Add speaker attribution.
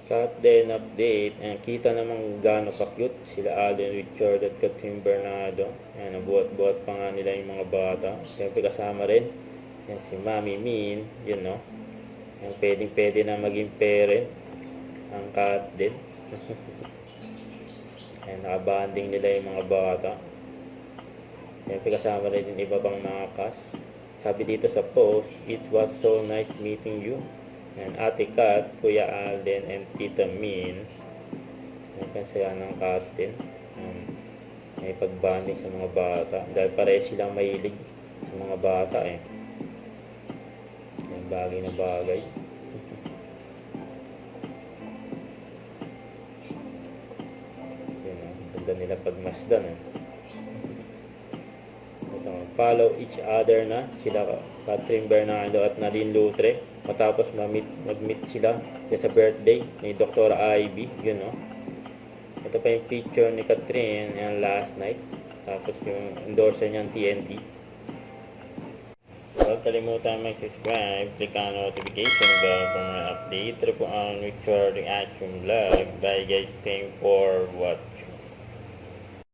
Speaker 1: Cut din update. Ayan, kita namang gaano ka-cute sila Alden Richard at Catherine Bernardo. Ayan, nabuhat-buhat pa nga nila yung mga bata. Siyempre kasama rin. Ayan, si Mami Min. Yun, no? Ayan, pwedeng-pwede na maging parent. Ang cut din. Ayan, nakabanding nila yung mga bata. Siyempre kasama rin yung iba pang mga cast. Sabi dito sa post, "It was so nice meeting you." And Ate Kat, Kuya Alden, and Tita Min. Saya ng Katin. May pagbanding sa mga bata. Dahil pareho silang mahilig sa mga bata eh. May bagay na bagay. Yun, ganda nila pagmasdan eh. Ito, follow each other na sila Catherine Bernardo at Nadine Lutre matapos mag-meet sila sa birthday ni Dr. Ivy. Yun, no? Ito pa yung picture ni Catherine yung last night. Tapos yung endorser niyang TNT. Huwag kalimutan mag-subscribe, click ang notification bell for more update. Ito po ang Richard Reaction Vlog. Bye guys, thank you for what